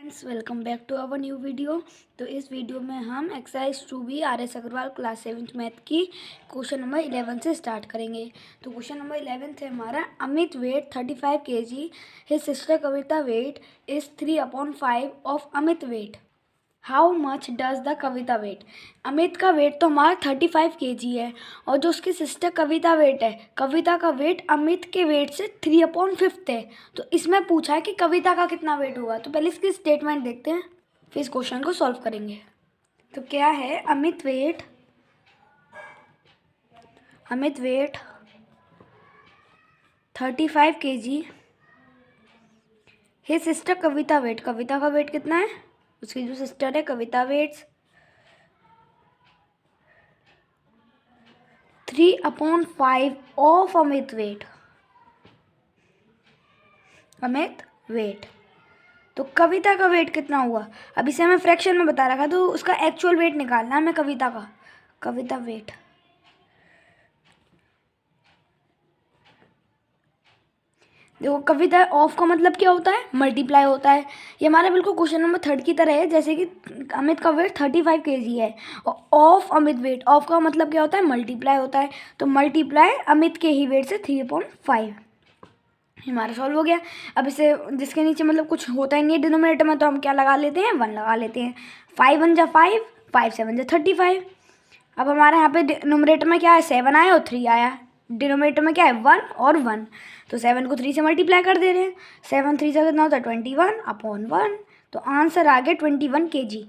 Friends, welcome back to our new video. तो इस video में हम exercise 2B RS Agarwal class 7th math की क्वेश्चन नंबर 11 से स्टार्ट करेंगे। तो क्वेश्चन नंबर 11 है हमारा, Amit weight 35 kg, his sister Kavita weight is 3/5 of Amit weight. How much does the Kavita weight. Amit का वेट तो हमारा 35 kg है और जो उसकी सिस्टर कविता वेट है, कविता का वेट अमित के वेट से 3/5 है। तो इसमें पूछा है कि कविता का कितना वेट होगा। तो पहले इसकी स्टेटमेंट देखते हैं, फिर इस क्वेश्चन को सॉल्व करेंगे। तो क्या है, Amit weight 35 kg, his sister Kavita weight, Kavita का वेट कितना है, उसकी जो सिस्टर है Kavita weighs 3/5 of Amit weight. तो कविता का वेट कितना हुआ, अब इसे हमें फ्रैक्शन में बता रखा, तो उसका एक्चुअल वेट निकालना है हमें कविता का। कविता वेट देखो, कविता ऑफ का मतलब क्या होता है, मल्टीप्लाई होता है। ये हमारा बिल्कुल क्वेश्चन नंबर 3 की तरह है, जैसे कि अमित का वेट 35 kg है और ऑफ अमित वेट, ऑफ का मतलब क्या होता है, मल्टीप्लाई होता है। तो मल्टीप्लाई अमित के ही वेट से 3/5 हमारा सॉल्व हो गया। अब इसे जिसके नीचे मतलब कुछ होता ही नहीं है डिनोमिनेटर में, तो हम क्या लगा लेते हैं, 1 लगा लेते हैं। 5 1 जा 5, 5 7 जा 35। अब हमारे यहाँ पे डिनोमिनेटर में क्या है, 7 आया और 3 आया, डिनोमिनेटर में क्या है 1 और 1, तो 7 को 3 से मल्टीप्लाई कर दे रहे हैं। 7 3 से कितना होता है 21/1, तो आंसर आ गया 21 kg।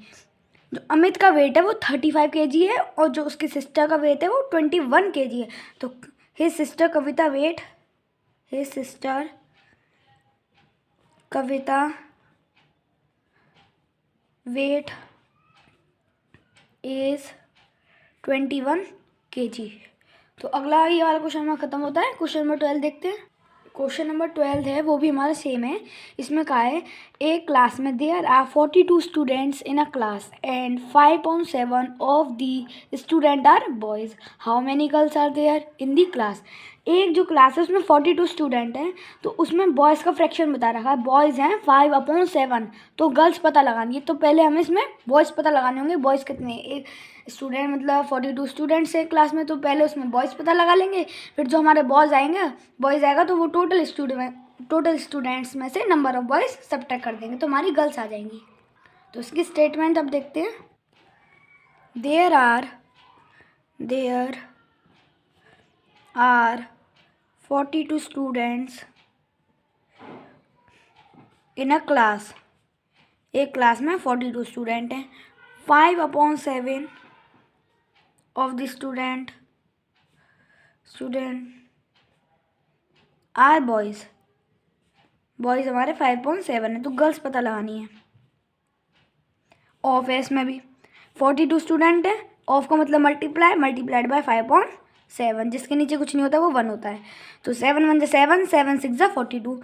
जो अमित का वेट है वो 35 kg है और जो उसकी सिस्टर का वेट है वो 21 kg है। तो his sister Kavita weight is 21 kg। तो अगला ये वाला क्वेश्चन हमारा खत्म होता है। क्वेश्चन नंबर 12 देखते हैं। क्वेश्चन नंबर 12 है, वो भी हमारा सेम है। इसमें कहा है, एक क्लास में there are 42 students in a class and 5.7 of the student are boys. How many girls are there in the class. एक जो क्लास है उसमें 42 स्टूडेंट हैं, तो उसमें बॉयज़ का फ्रैक्शन बता रखा है, बॉयज़ हैं 5/7, तो गर्ल्स पता लगानी है। तो पहले हमें इसमें बॉयज़ पता लगाने होंगे, बॉयज़ कितने, एक स्टूडेंट मतलब 42 स्टूडेंट्स है क्लास में, तो पहले उसमें बॉयज़ पता लगा लेंगे। फिर जो हमारे बॉयज़ आएगा तो वो टोटल स्टूडेंट्स में से नंबर ऑफ बॉयज़ सब्ट्रैक्ट कर देंगे, तो हमारी गर्ल्स आ जाएंगी। तो इसकी स्टेटमेंट अब देखते हैं। There are 42 students in a class, एक क्लास में 42 स्टूडेंट हैं। 5/7 of the student are boys हमारे 5.7 है, तो गर्ल्स पता लगानी है। ऑफ है इसमें भी, 42 स्टूडेंट है, ऑफ का मतलब मल्टीप्लाइड बाय 5.7, जिसके नीचे कुछ नहीं होता वो 1 होता है। तो 7 1 7, 7 6 42।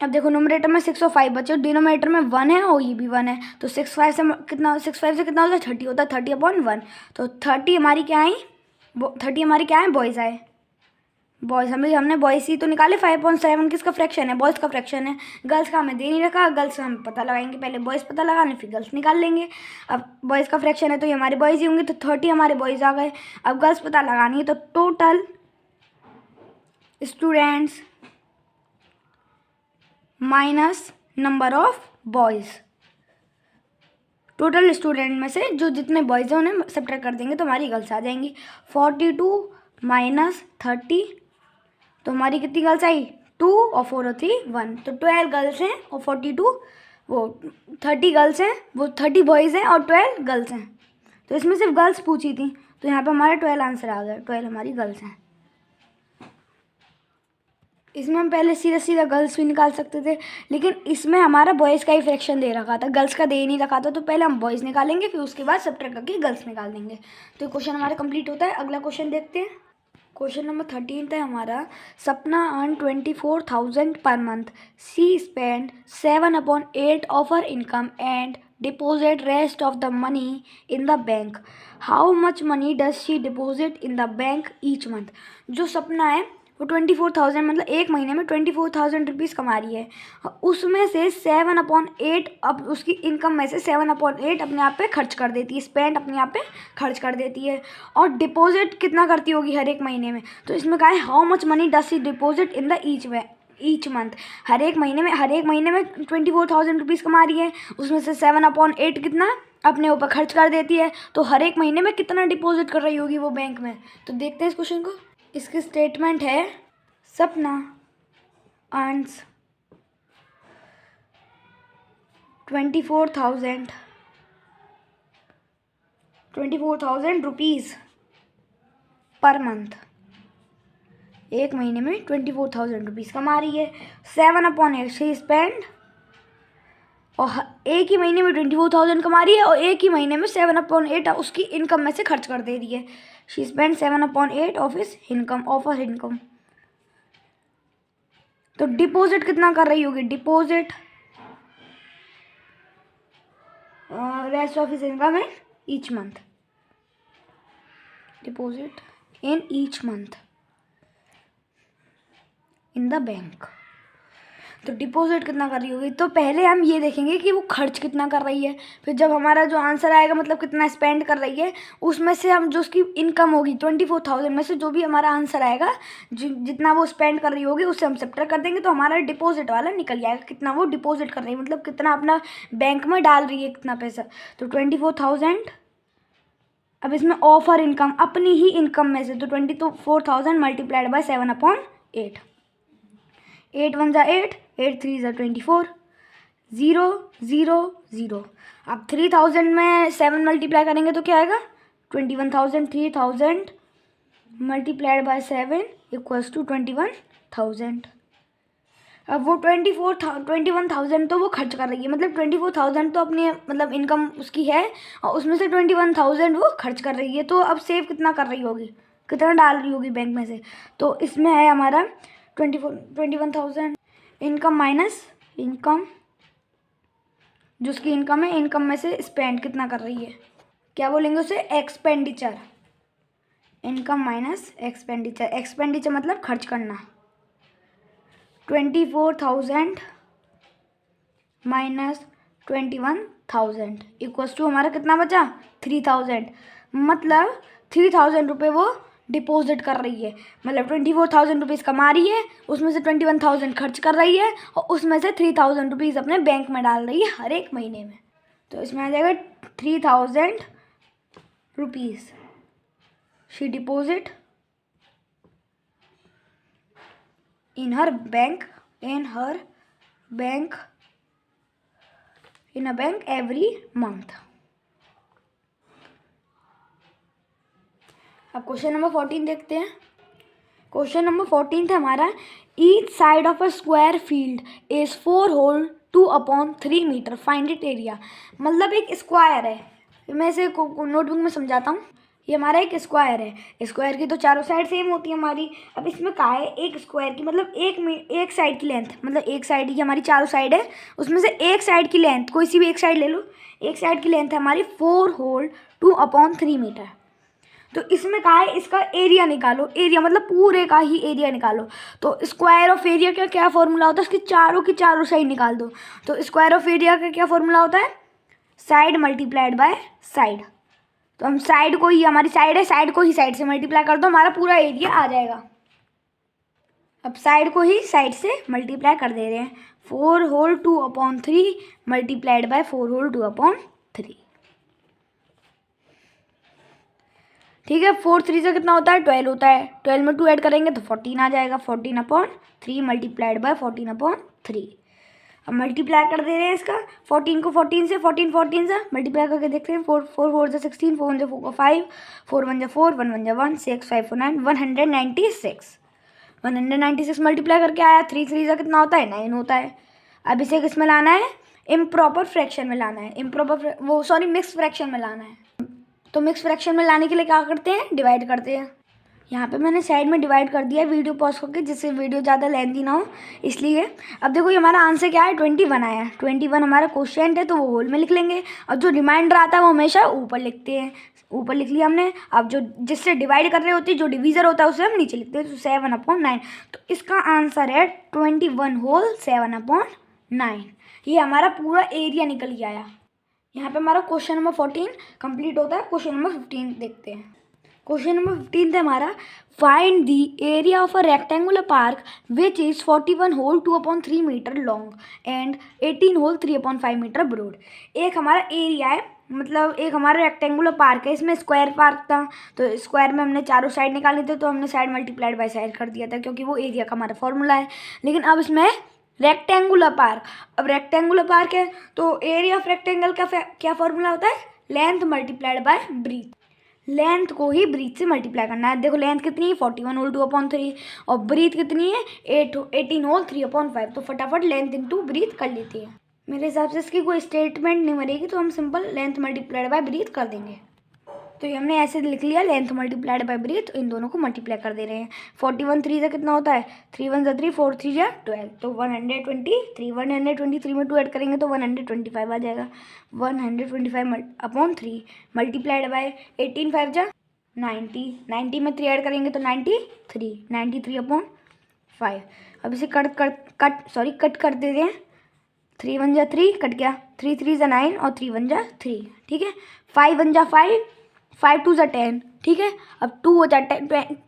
अब देखो न्यूमरेटर में 6 और 5 बचे, डिनोमिनेटर में 1 है और ये भी 1 है, तो 6 5 से कितना होता है, 30 होता है, 30/1। तो 30 हमारी क्या है, बॉयज़ आए। बॉयज़ हमने बॉयज़ ही तो निकाले। 5.7 किसका फ्रैक्शन है, बॉयज़ का फ्रैक्शन है। गर्ल्स का हमें दे नहीं रखा, गर्ल्स हम पता लगाएंगे, पहले बॉयज़ पता लगाने फिर गर्ल्स निकाल लेंगे। अब बॉयज़ का फ्रैक्शन है तो ये हमारे बॉयज़ ही होंगे, तो 30 हमारे बॉयज़ आ गए। अब गर्ल्स पता लगानी है, तो total students minus number of boys, total student में से जो जितने बॉयज़ हैं उन्हें सब्ट्रैक्ट कर देंगे, तो हमारी गर्ल्स आ जाएंगी। 42 माइनस 30, तो हमारी कितनी गर्ल्स आई, 2 और 4 और 3 1, तो 12 गर्ल्स हैं और 42 वो 30 गर्ल्स हैं, वो 30 बॉयज़ हैं और 12 गर्ल्स हैं। तो इसमें सिर्फ गर्ल्स पूछी थी, तो यहाँ पे हमारा 12 आंसर आ गया, 12 हमारी गर्ल्स हैं। इसमें हम पहले सीधा गर्ल्स भी निकाल सकते थे, लेकिन इसमें हमारा बॉयज़ का ही फ्रैक्शन दे रखा था, गर्ल्स का दे ही नहीं रखा था, तो पहले हम बॉयज़ निकालेंगे फिर उसके बाद सब्ट्रैक्ट करके गर्ल्स निकाल देंगे। तो क्वेश्चन हमारा कंप्लीट होता है। अगला क्वेश्चन देखते हैं। क्वेश्चन नंबर 13 है हमारा, सपना earn 24,000 per month, she spend 7/8 of her income and deposit rest of the money in the bank. How much money does she deposit in the bank each month. जो सपना है वो 24,000 मतलब एक महीने में 24,000 रुपीज़ कमा रही है। उसमें से 7/8 अब उसकी इनकम में से 7/8 अपने आप पे खर्च कर देती है, स्पेंड अपने आप पे खर्च कर देती है। और डिपॉजिट कितना करती होगी हर एक महीने में, तो इसमें कहा है how much money does she deposit in the each month. हर एक महीने में 24,000 रुपीज़ कमा रही है, उसमें से 7/8 कितना अपने ऊपर खर्च कर देती है। तो हर एक महीने में कितना डिपॉजिट कर रही होगी वो बैंक में। तो देखते हैं इस क्वेश्चन को। इसकी स्टेटमेंट है सपना अर्न्स 24,000 रुपीज़ पर मंथ। एक महीने में 24,000 रुपीज़ कमा रही है। 7/8 शी स्पेंड, और एक ही महीने में 24,000 कमा रही है और एक ही महीने में 7/8 उसकी इनकम में से खर्च कर दे रही है। She spend 7/8 of her income. तो डिपॉजिट कितना कर रही होगी, deposit rest of his income in each month, deposit in each month in the bank. तो डिपॉजिट कितना कर रही होगी, तो पहले हम ये देखेंगे कि वो खर्च कितना कर रही है। फिर जब हमारा जो आंसर आएगा मतलब कितना स्पेंड कर रही है, उसमें से हम जो उसकी इनकम होगी 24,000 में से जो भी हमारा आंसर आएगा, जितना वो स्पेंड कर रही होगी उससे हम सब्ट्रैक्ट कर देंगे, तो हमारा डिपॉजिट वाला निकल जाएगा, कितना वो डिपॉजिट कर रही है, मतलब कितना अपना बैंक में डाल रही है, कितना पैसा। तो 24,000, अब इसमें ऑफर इनकम अपनी ही इनकम में से, तो 24,000 मल्टीप्लाइड बाय 7/8। 8 1 जा 8, 8 3 जा 24, 0 0 0। अब 3,000 में 7 मल्टीप्लाई करेंगे तो क्या आएगा, 21,000। 3,000 मल्टीप्लाइड बाय 7 इक्वल्स टू 21,000। अब वो 21,000 तो वो खर्च कर रही है, मतलब 24,000 तो अपनी मतलब इनकम उसकी है और उसमें से 21,000 वो खर्च कर रही है। तो अब सेव कितना कर रही होगी, कितना डाल रही होगी बैंक में से। तो इसमें है हमारा 21,000 इनकम माइनस इनकम, जो उसकी इनकम है, इनकम में से स्पेंड कितना कर रही है, क्या बोलेंगे उसे, expenditure. Income minus expenditure, expenditure मतलब खर्च करना। 24,000 माइनस 21,000 इक्वल्स टू हमारा कितना बचा, 3,000। मतलब 3,000 रुपये वो डिपॉजिट कर रही है, मतलब 24,000 रुपीज़ कमा रही है, उसमें से 21,000 खर्च कर रही है और उसमें से 3,000 रुपीज़ अपने बैंक में डाल रही है हर एक महीने में। तो इसमें आ जाएगा 3,000 rupees she deposit in a bank every month। अब क्वेश्चन नंबर 14 देखते हैं। क्वेश्चन नंबर 14 था हमारा, each side of a square field is 4 whole 2/3 metre, find it area. मतलब एक स्क्वायर है, मैं इसे नोटबुक में समझाता हूँ। ये हमारा एक स्क्वायर है, स्क्वायर की तो चारों साइड सेम होती है हमारी। अब इसमें क्या है, एक स्क्वायर की मतलब एक साइड की लेंथ, मतलब एक साइड की हमारी चारों साइड है, उसमें से एक साइड की लेंथ, कोई सी भी एक साइड ले लो, एक साइड की लेंथ है हमारी 4 होल 2/3 मीटर। तो इसमें क्या है, इसका एरिया निकालो, एरिया मतलब पूरे का ही एरिया निकालो। तो स्क्वायर ऑफ एरिया का क्या फॉर्मूला होता है, इसकी चारों साइड निकाल दो। तो स्क्वायर ऑफ एरिया का क्या फॉर्मूला होता है, साइड मल्टीप्लाइड बाय साइड। तो हम साइड को ही, हमारी साइड है, साइड को ही साइड से मल्टीप्लाई कर दो, हमारा पूरा एरिया आ जाएगा। अब साइड को ही साइड से मल्टीप्लाई कर दे रहे हैं, 4 होल 2/3 मल्टीप्लाइड बाय 4 होल 2/3। ठीक है, 4 3 से कितना होता है, 12 होता है, 12 में 2 ऐड करेंगे तो 14 आ जाएगा, 14/3 मल्टीप्लाइड बाय 14/3। अब मल्टीप्लाई कर दे रहे हैं इसका, 14 को 14 से, 14 से मल्टीप्लाई करके देखते हैं। 4 4 4 से 16, 4 1 4 5, 4 1 4 1 1 1 6 5 4 9, 196 मल्टीप्लाई करके आया। 3 3 से कितना होता है, 9 होता है। अब इसे किस में लाना है, इम्प्रॉपर फ्रैक्शन में लाना है, मिक्स फ्रैक्शन में लाना है। तो मिक्स फ्रैक्शन में लाने के लिए क्या करते हैं, डिवाइड करते हैं। यहाँ पे मैंने साइड में डिवाइड कर दिया है वीडियो पॉज करके, जिससे वीडियो ज़्यादा लेंथी ना हो इसलिए। अब देखो ये हमारा आंसर क्या है, 21 आया है। 21 हमारा क्वेश्चन है तो वो होल में लिख लेंगे, और जो रिमाइंडर आता है वो हमेशा ऊपर लिखते हैं। ऊपर लिख लिया हमने। अब जो जिससे डिवाइड कर रहे होती है, जो डिवीज़र होता है, उसे हम नीचे लिखते हैं। तो 7/9, तो इसका आंसर है 21 होल 7/9। ये हमारा पूरा एरिया निकल के आया। यहाँ पे हमारा क्वेश्चन नंबर 14 कंप्लीट होता है। क्वेश्चन नंबर 15 देखते हैं। क्वेश्चन नंबर 15 है हमारा, find the area of a rectangular park which is 41 whole 2/3 metre long and 18 whole 3/5 metre broad. एक हमारा एरिया है, मतलब एक हमारा रेक्टेंगुलर पार्क है। इसमें स्क्वायर पार्क था, तो स्क्वायर में हमने चारों साइड निकाले थे, तो हमने साइड मल्टीप्लाइड बाय साइड कर दिया था, क्योंकि वो एरिया का हमारा फॉर्मूला है। लेकिन अब इसमें रेक्टेंगुलर पार्क, अब रेक्टेंगुलर पार्क है तो एरिया ऑफ रेक्टेंगल का क्या फॉर्मूला होता है, length multiplied by breadth. Length को ही ब्रीथ से मल्टीप्लाई करना है। देखो लेंथ कितनी है, 41 होल 2/3, और ब्रीथ कितनी है, 18 होल 3/5। तो फटाफट लेंथ इंटू ब्रीथ कर लेती है। मेरे हिसाब से इसकी कोई स्टेटमेंट नहीं बनेगी, तो हम simple length multiplied by breadth कर देंगे। तो ये हमने ऐसे लिख लिया, लेंथ मल्टीप्लाइड बाय ब्रीथ, इन दोनों को मल्टीप्लाई कर दे रहे हैं। 41 3 से कितना होता है, 3 1 3, 4 3 12, तो 123। 123 में 2 ऐड करेंगे तो 125 आ जाएगा। 125/3 मल्टीप्लाइड बाय 18 5 90, 90 में 3 ऐड करेंगे तो 93, 93/5। अब इसे कट कर देते हैं। 3 1 3 कट गया, 3 3 9 और 3 1 3, ठीक है। 5 1 5, 5 2 10, ठीक है। अब 2 हो जाए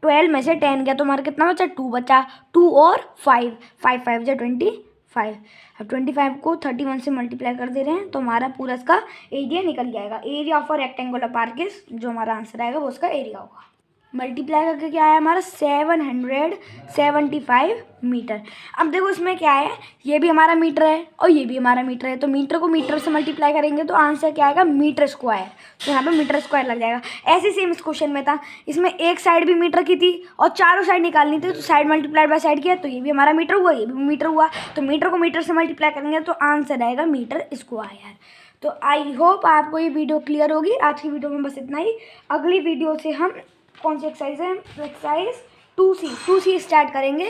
12 में से 10 गया तो हमारा कितना बचा, 2 बचा। 2 और 5, 5 5 25। अब 25 को 31 से मल्टीप्लाई कर दे रहे हैं, तो हमारा पूरा इसका एरिया निकल जाएगा। Area of a rectangular park is, जो हमारा आंसर आएगा वो उसका एरिया होगा। मल्टीप्लाई करके क्या आया हमारा, 775 मीटर। अब देखो इसमें क्या है, ये भी हमारा मीटर है और ये भी हमारा मीटर है, तो मीटर को मीटर से मल्टीप्लाई करेंगे तो आंसर क्या आएगा, मीटर स्क्वायर। तो यहाँ पे मीटर स्क्वायर लग जाएगा। ऐसे सेम इस क्वेश्चन में था, इसमें एक साइड भी मीटर की थी और चारों साइड निकालनी थी, तो साइड मल्टीप्लाइड बाय साइड किया, तो ये भी हमारा मीटर हुआ, ये भी मीटर हुआ। तो मीटर को मीटर से मल्टीप्लाई करेंगे तो आंसर आएगा मीटर स्क्वायर। तो आई होप आपको ये वीडियो क्लियर होगी। आज की वीडियो में बस इतना ही। अगली वीडियो से हम कौन सी एक्सरसाइज है, एक्सरसाइज 2C स्टार्ट करेंगे।